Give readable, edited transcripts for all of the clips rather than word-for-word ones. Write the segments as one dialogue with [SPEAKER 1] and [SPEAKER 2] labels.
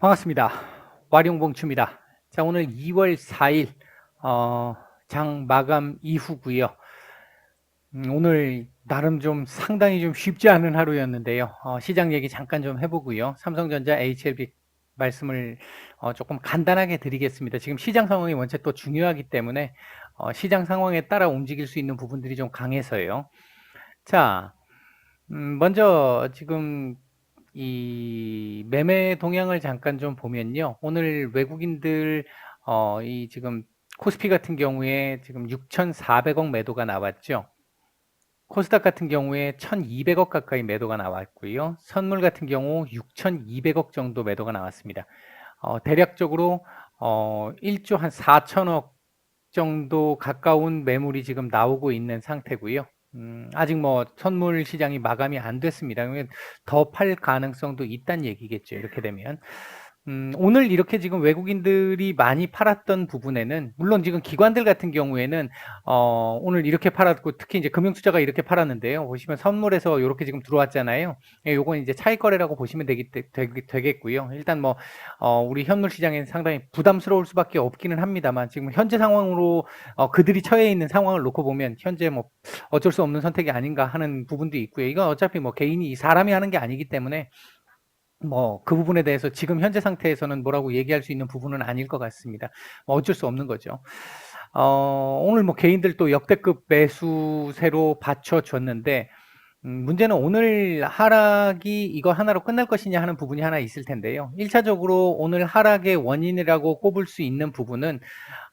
[SPEAKER 1] 반갑습니다. 와룡봉추입니다. 자, 오늘 2월 4일 장 마감 이후고요. 오늘 나름 좀 상당히 좀 쉽지 않은 하루였는데요. 시장 얘기 잠깐 좀 해보고요. 삼성전자 HLB 말씀을 조금 간단하게 드리겠습니다. 지금 시장 상황이 원체 또 중요하기 때문에 시장 상황에 따라 움직일 수 있는 부분들이 좀 강해서요. 자, 먼저 지금 이 매매 동향을 잠깐 좀 보면요. 오늘 외국인들 이 지금 코스피 같은 경우에 지금 6,400억 매도가 나왔죠. 코스닥 같은 경우에 1,200억 가까이 매도가 나왔고요. 선물 같은 경우 6,200억 정도 매도가 나왔습니다. 대략적으로 1조 한 4천억 정도 가까운 매물이 지금 나오고 있는 상태고요. 아직 뭐 선물 시장이 마감이 안 됐습니다. 더 팔 가능성도 있다는 얘기겠죠. 이렇게 되면. 오늘 이렇게 지금 외국인들이 많이 팔았던 부분에는, 물론 지금 기관들 같은 경우에는, 오늘 이렇게 팔았고, 특히 이제 금융투자가 이렇게 팔았는데요. 보시면 선물에서 이렇게 지금 들어왔잖아요. 예, 요건 이제 차익거래라고 보시면 되겠고요. 일단 뭐, 우리 현물 시장에는 상당히 부담스러울 수밖에 없기는 합니다만, 지금 현재 상황으로, 그들이 처해 있는 상황을 놓고 보면, 현재 뭐, 어쩔 수 없는 선택이 아닌가 하는 부분도 있고요. 이건 어차피 뭐 개인이, 사람이 하는 게 아니기 때문에, 뭐 그 부분에 대해서 지금 현재 상태에서는 뭐라고 얘기할 수 있는 부분은 아닐 것 같습니다. 뭐 어쩔 수 없는 거죠. 오늘 뭐 개인들 또 역대급 매수세로 받쳐줬는데, 문제는 오늘 하락이 이거 하나로 끝날 것이냐 하는 부분이 하나 있을 텐데요. 1차적으로 오늘 하락의 원인이라고 꼽을 수 있는 부분은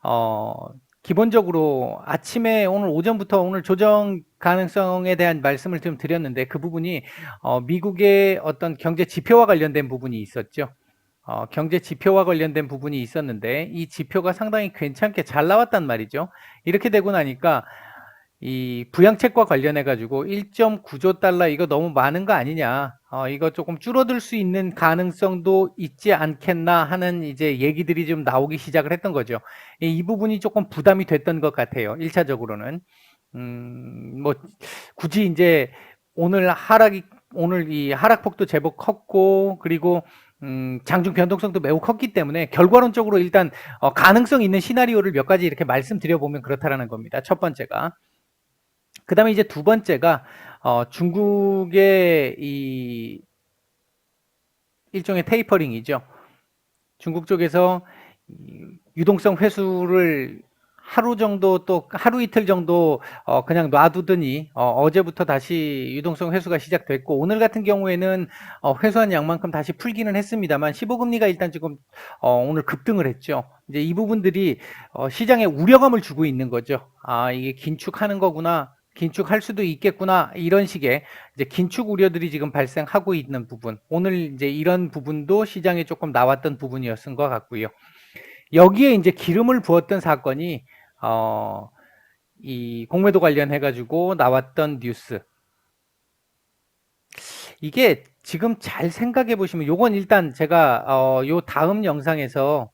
[SPEAKER 1] 어, 기본적으로 아침에 오늘 오전부터 오늘 조정 가능성에 대한 말씀을 좀 드렸는데, 그 부분이 미국의 어떤 경제 지표와 관련된 부분이 있었죠. 경제 지표와 관련된 부분이 있었는데 이 지표가 상당히 괜찮게 잘 나왔단 말이죠. 이렇게 되고 나니까 이 부양책과 관련해 가지고 1.9조 달러 이거 너무 많은 거 아니냐, 이거 조금 줄어들 수 있는 가능성도 있지 않겠나 하는 이제 얘기들이 좀 나오기 시작을 했던 거죠. 이 부분이 조금 부담이 됐던 것 같아요. 1차적으로는 뭐 굳이 이제 오늘 오늘 이 하락폭도 제법 컸고, 그리고 장중 변동성도 매우 컸기 때문에 결과론적으로 일단 가능성 있는 시나리오를 몇 가지 이렇게 말씀드려 보면 그렇다라는 겁니다. 첫 번째가. 그 다음에 이제 두 번째가 중국의 이 일종의 테이퍼링이죠. 중국 쪽에서 유동성 회수를 하루 정도, 또 하루 이틀 정도 그냥 놔두더니 어제부터 다시 유동성 회수가 시작됐고, 오늘 같은 경우에는 회수한 양만큼 다시 풀기는 했습니다만 15금리가 일단 지금 오늘 급등을 했죠. 이제 이 부분들이 시장에 우려감을 주고 있는 거죠. 아, 이게 긴축하는 거구나, 긴축할 수도 있겠구나, 이런 식의 이제 긴축 우려들이 지금 발생하고 있는 부분, 오늘 이제 이런 부분도 시장에 조금 나왔던 부분이었던 것 같고요. 여기에 이제 기름을 부었던 사건이 이 공매도 관련해 가지고 나왔던 뉴스. 이게 지금 잘 생각해 보시면, 요건 일단 제가 요 다음 영상에서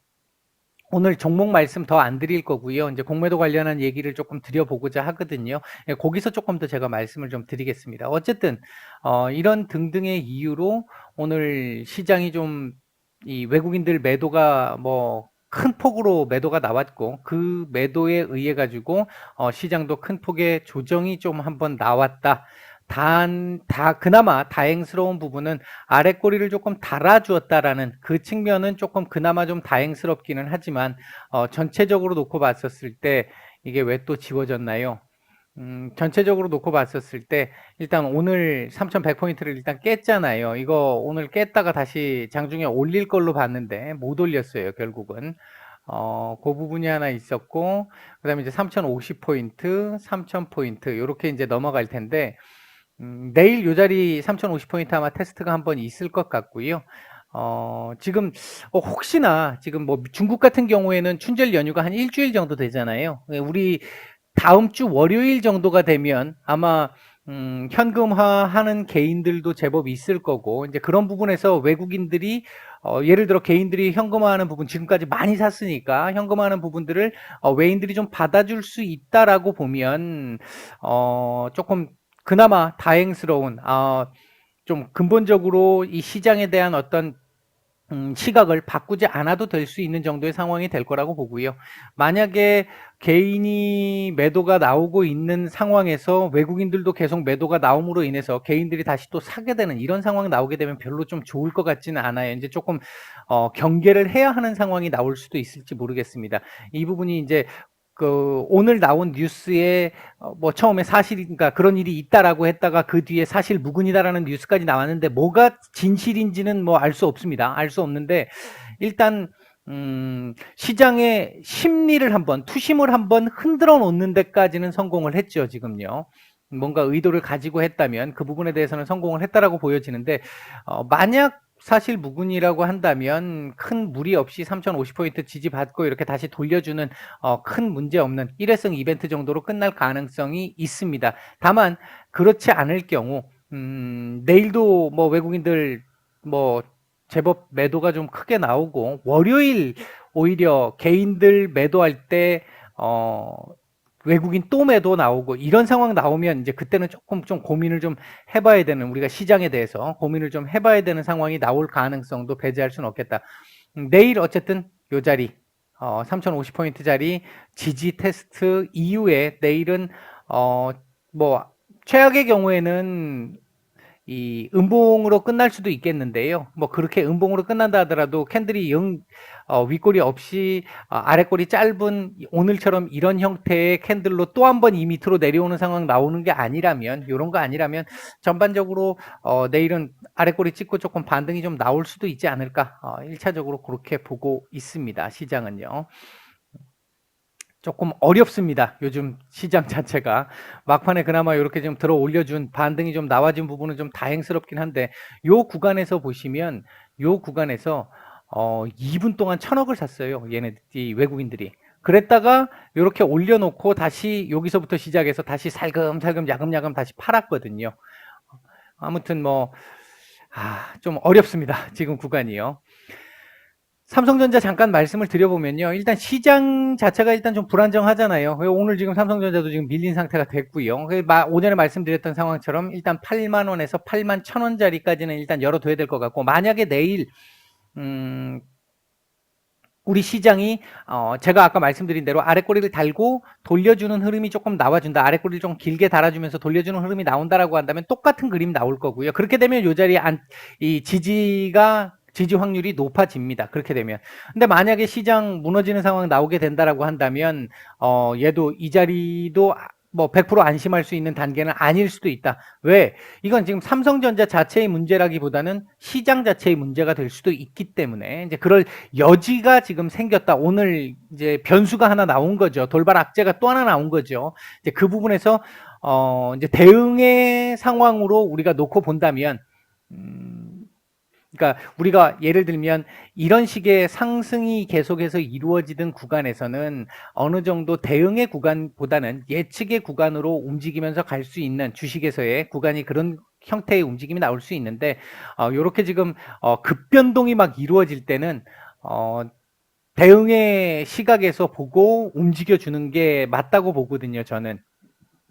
[SPEAKER 1] 오늘 종목 말씀 더 안 드릴 거고요. 이제 공매도 관련한 얘기를 조금 드려보고자 하거든요. 예, 거기서 조금 더 제가 말씀을 좀 드리겠습니다. 어쨌든 이런 등등의 이유로 오늘 시장이 좀 이 외국인들 매도가 뭐 큰 폭으로 매도가 나왔고, 그 매도에 의해 가지고 시장도 큰 폭의 조정이 좀 한번 나왔다. 그나마 다행스러운 부분은 아래 꼬리를 조금 달아주었다라는 그 측면은 조금 그나마 좀 다행스럽기는 하지만, 전체적으로 놓고 봤었을 때 이게 왜 또 지워졌나요? 전체적으로 놓고 봤었을 때 일단 오늘 3,100포인트를 일단 깼잖아요. 이거 오늘 깼다가 다시 장중에 올릴 걸로 봤는데 못 올렸어요, 결국은. 그 부분이 하나 있었고, 그 다음에 이제 3,050포인트, 3,000포인트, 이렇게 이제 넘어갈 텐데, 내일 요 자리 3,050포인트 아마 테스트가 한번 있을 것 같고요. 지금 혹시나 지금 뭐 중국 같은 경우에는 춘절 연휴가 한 일주일 정도 되잖아요. 우리 다음 주 월요일 정도가 되면 아마 현금화하는 개인들도 제법 있을 거고, 이제 그런 부분에서 외국인들이 예를 들어 개인들이 현금화하는 부분 지금까지 많이 샀으니까 현금화하는 부분들을 외인들이 좀 받아줄 수 있다라고 보면 조금 그나마 다행스러운, 좀 근본적으로 이 시장에 대한 어떤 시각을 바꾸지 않아도 될 수 있는 정도의 상황이 될 거라고 보고요. 만약에 개인이 매도가 나오고 있는 상황에서 외국인들도 계속 매도가 나옴으로 인해서 개인들이 다시 또 사게 되는 이런 상황이 나오게 되면 별로 좀 좋을 것 같지는 않아요. 이제 조금 경계를 해야 하는 상황이 나올 수도 있을지 모르겠습니다. 이 부분이 이제 오늘 나온 뉴스에 뭐 처음에 사실인가 그런 일이 있다라고 했다가 그 뒤에 사실 무근이다라는 뉴스까지 나왔는데 뭐가 진실인지는 뭐 알 수 없습니다. 알 수 없는데 일단 시장의 심리를 한번 투심을 한번 흔들어 놓는 데까지는 성공을 했죠, 지금요. 뭔가 의도를 가지고 했다면 그 부분에 대해서는 성공을 했다라고 보여지는데 만약 사실 무근이라고 한다면 큰 무리 없이 3050포인트 지지받고 이렇게 다시 돌려주는 큰 문제 없는 일회성 이벤트 정도로 끝날 가능성이 있습니다. 다만 그렇지 않을 경우 내일도 뭐 외국인들 뭐 제법 매도가 좀 크게 나오고 월요일 오히려 개인들 매도할 때 외국인 또 매도 나오고 이런 상황 나오면 이제 그때는 조금 좀 고민을 좀 해봐야 되는 우리가 시장에 대해서 고민을 좀 해봐야 되는 상황이 나올 가능성도 배제할 수는 없겠다. 내일 어쨌든 요 자리 3050포인트 자리 지지 테스트 이후에 내일은 뭐 최악의 경우에는 이 음봉으로 끝날 수도 있겠는데요. 뭐 그렇게 음봉으로 끝난다 하더라도 캔들이 윗꼬리 없이 아랫꼬리 짧은 오늘처럼 이런 형태의 캔들로 또 한 번 이 밑으로 내려오는 상황 나오는 게 아니라면 이런 거 아니라면 전반적으로 내일은 아랫꼬리 찍고 조금 반등이 좀 나올 수도 있지 않을까 1차적으로 그렇게 보고 있습니다. 시장은요. 조금 어렵습니다. 요즘 시장 자체가 막판에 그나마 이렇게 좀 들어 올려준 반등이 좀 나와진 부분은 좀 다행스럽긴 한데 요 구간에서 보시면 요 구간에서 2분 동안 1000억을 샀어요. 이 외국인들이. 그랬다가 이렇게 올려놓고 다시 여기서부터 시작해서 다시 살금살금 야금야금 다시 팔았거든요. 아무튼 뭐 좀 어렵습니다. 지금 구간이요. 삼성전자 잠깐 말씀을 드려보면요. 일단 시장 자체가 일단 좀 불안정하잖아요. 오늘 지금 삼성전자도 지금 밀린 상태가 됐고요. 오전에 말씀드렸던 상황처럼 일단 8만 원에서 8만 1,000원짜리까지는 일단 열어둬야 될 것 같고 만약에 내일 우리 시장이 제가 아까 말씀드린 대로 아랫꼬리를 달고 돌려주는 흐름이 조금 나와준다. 아랫꼬리를 좀 길게 달아주면서 돌려주는 흐름이 나온다라고 한다면 똑같은 그림 나올 거고요. 그렇게 되면 이 자리에 이 지지 확률이 높아집니다. 그렇게 되면. 근데 만약에 시장 무너지는 상황 나오게 된다라고 한다면 얘도 이 자리도 뭐 100% 안심할 수 있는 단계는 아닐 수도 있다. 왜? 이건 지금 삼성전자 자체의 문제라기보다는 시장 자체의 문제가 될 수도 있기 때문에 이제 그럴 여지가 지금 생겼다. 오늘 이제 변수가 하나 나온 거죠. 돌발 악재가 또 하나 나온 거죠. 이제 그 부분에서 이제 대응의 상황으로 우리가 놓고 본다면 그러니까 우리가 예를 들면 이런 식의 상승이 계속해서 이루어지던 구간에서는 어느 정도 대응의 구간보다는 예측의 구간으로 움직이면서 갈 수 있는 주식에서의 구간이 그런 형태의 움직임이 나올 수 있는데 이렇게 지금 급변동이 막 이루어질 때는 대응의 시각에서 보고 움직여주는 게 맞다고 보거든요, 저는.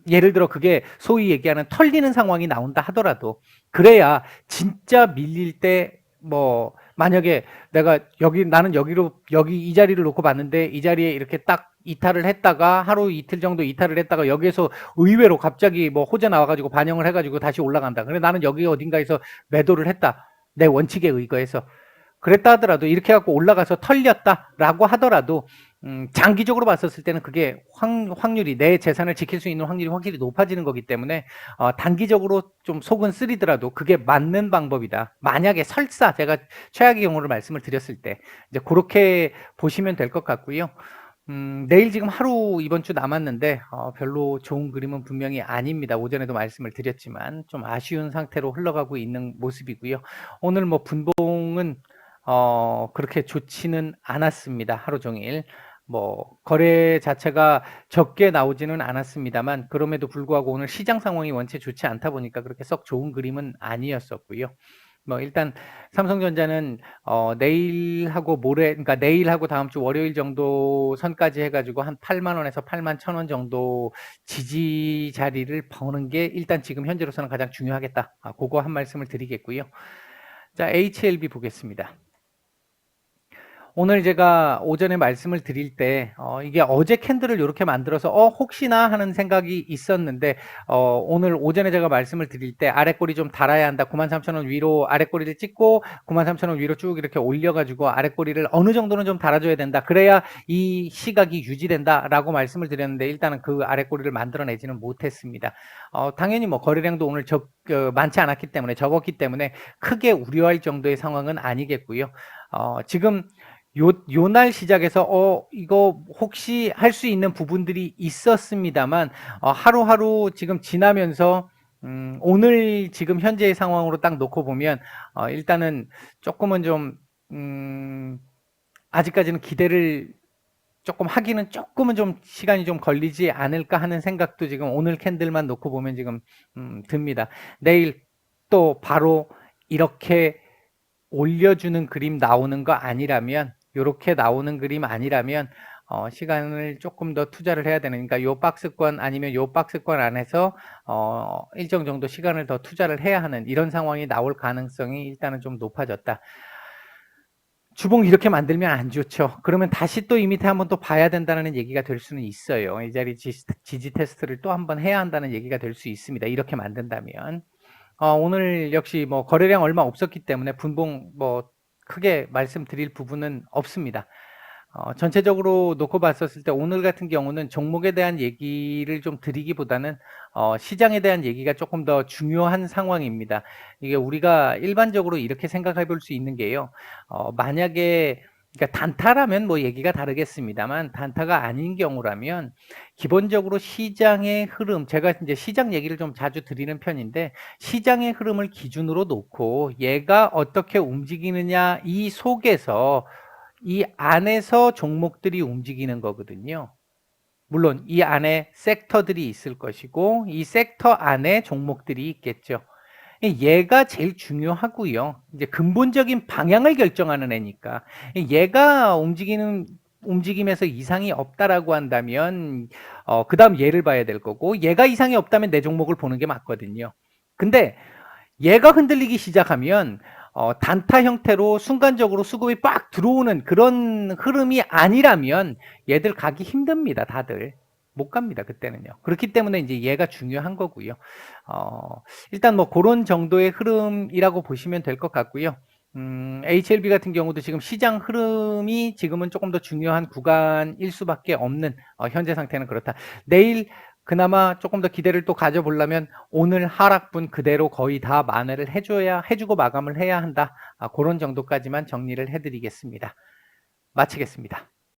[SPEAKER 1] 예를 들어 그게 소위 얘기하는 털리는 상황이 나온다 하더라도 그래야 진짜 밀릴 때 뭐 만약에 나는 여기 이 자리를 놓고 봤는데 이 자리에 이렇게 딱 이탈을 했다가 하루 이틀 정도 이탈을 했다가 여기에서 의외로 갑자기 뭐 호재 나와가지고 반영을 해가지고 다시 올라간다. 그래 나는 여기 어딘가에서 매도를 했다. 내 원칙에 의거해서 그랬다 하더라도 이렇게 갖고 올라가서 털렸다라고 하더라도 장기적으로 봤었을 때는 그게 확률이 내 재산을 지킬 수 있는 확률이 확실히 높아지는 거기 때문에 단기적으로 좀 속은 쓰리더라도 그게 맞는 방법이다. 만약에 설사 제가 최악의 경우를 말씀을 드렸을 때 이제 그렇게 보시면 될 것 같고요. 내일 지금 하루 이번 주 남았는데 별로 좋은 그림은 분명히 아닙니다. 오전에도 말씀을 드렸지만 좀 아쉬운 상태로 흘러가고 있는 모습이고요. 오늘 뭐 분봉은 그렇게 좋지는 않았습니다. 하루 종일. 뭐 거래 자체가 적게 나오지는 않았습니다만 그럼에도 불구하고 오늘 시장 상황이 원체 좋지 않다 보니까 그렇게 썩 좋은 그림은 아니었었고요. 뭐 일단 삼성전자는 내일하고 그러니까 내일하고 다음 주 월요일 정도 선까지 해가지고 한 8만 원에서 8만 1,000원 정도 지지 자리를 버는 게 일단 지금 현재로서는 가장 중요하겠다. 그거 한 말씀을 드리겠고요. 자, HLB 보겠습니다. 오늘 제가 오전에 말씀을 드릴 때, 이게 어제 캔들을 이렇게 만들어서, 혹시나 하는 생각이 있었는데, 오늘 오전에 제가 말씀을 드릴 때, 아랫꼬리 좀 달아야 한다. 93,000원 위로 아랫꼬리를 찍고, 93,000원 위로 쭉 이렇게 올려가지고, 아랫꼬리를 어느 정도는 좀 달아줘야 된다. 그래야 이 시각이 유지된다. 라고 말씀을 드렸는데, 일단은 그 아랫꼬리를 만들어내지는 못했습니다. 당연히 뭐 거래량도 오늘 많지 않았기 때문에, 적었기 때문에, 크게 우려할 정도의 상황은 아니겠고요. 지금 요 날 시작해서 이거 혹시 할 수 있는 부분들이 있었습니다만 하루하루 지금 지나면서 오늘 지금 현재의 상황으로 딱 놓고 보면 일단은 조금은 좀 아직까지는 기대를 조금 하기는 조금은 좀 시간이 좀 걸리지 않을까 하는 생각도 지금 오늘 캔들만 놓고 보면 지금 듭니다. 내일 또 바로 이렇게 올려주는 그림 나오는 거 아니라면, 요렇게 나오는 그림 아니라면 시간을 조금 더 투자를 해야 되는, 그러니까 요 박스권 아니면 요 박스권 안에서 일정 정도 시간을 더 투자를 해야 하는 이런 상황이 나올 가능성이 일단은 좀 높아졌다. 주봉 이렇게 만들면 안 좋죠. 그러면 다시 또 이 밑에 한번 또 봐야 된다는 얘기가 될 수는 있어요. 이 자리 지지 테스트를 또 한번 해야 한다는 얘기가 될 수 있습니다. 이렇게 만든다면. 오늘 역시 뭐 거래량 얼마 없었기 때문에 분봉 뭐 크게 말씀드릴 부분은 없습니다. 전체적으로 놓고 봤었을 때 오늘 같은 경우는 종목에 대한 얘기를 좀 드리기보다는 시장에 대한 얘기가 조금 더 중요한 상황입니다. 이게 우리가 일반적으로 이렇게 생각해 볼 수 있는 게요. 만약에 그러니까 단타라면 뭐 얘기가 다르겠습니다만, 단타가 아닌 경우라면 기본적으로 시장의 흐름, 제가 이제 시장 얘기를 좀 자주 드리는 편인데, 시장의 흐름을 기준으로 놓고 얘가 어떻게 움직이느냐, 이 속에서 이 안에서 종목들이 움직이는 거거든요. 물론 이 안에 섹터들이 있을 것이고, 이 섹터 안에 종목들이 있겠죠. 얘가 제일 중요하고요. 이제 근본적인 방향을 결정하는 애니까 얘가 움직임에서 이상이 없다라고 한다면 그 다음 얘를 봐야 될 거고, 얘가 이상이 없다면 내 종목을 보는 게 맞거든요. 근데 얘가 흔들리기 시작하면 단타 형태로 순간적으로 수급이 빡 들어오는 그런 흐름이 아니라면 얘들 가기 힘듭니다. 다들 못 갑니다. 그때는요. 그렇기 때문에 이제 얘가 중요한 거고요. 일단 뭐 그런 정도의 흐름이라고 보시면 될 것 같고요. HLB 같은 경우도 지금 시장 흐름이 지금은 조금 더 중요한 구간일 수밖에 없는 현재 상태는 그렇다. 내일 그나마 조금 더 기대를 또 가져보려면 오늘 하락분 그대로 거의 다 만회를 해주고 마감을 해야 한다. 그런 정도까지만 정리를 해드리겠습니다. 마치겠습니다.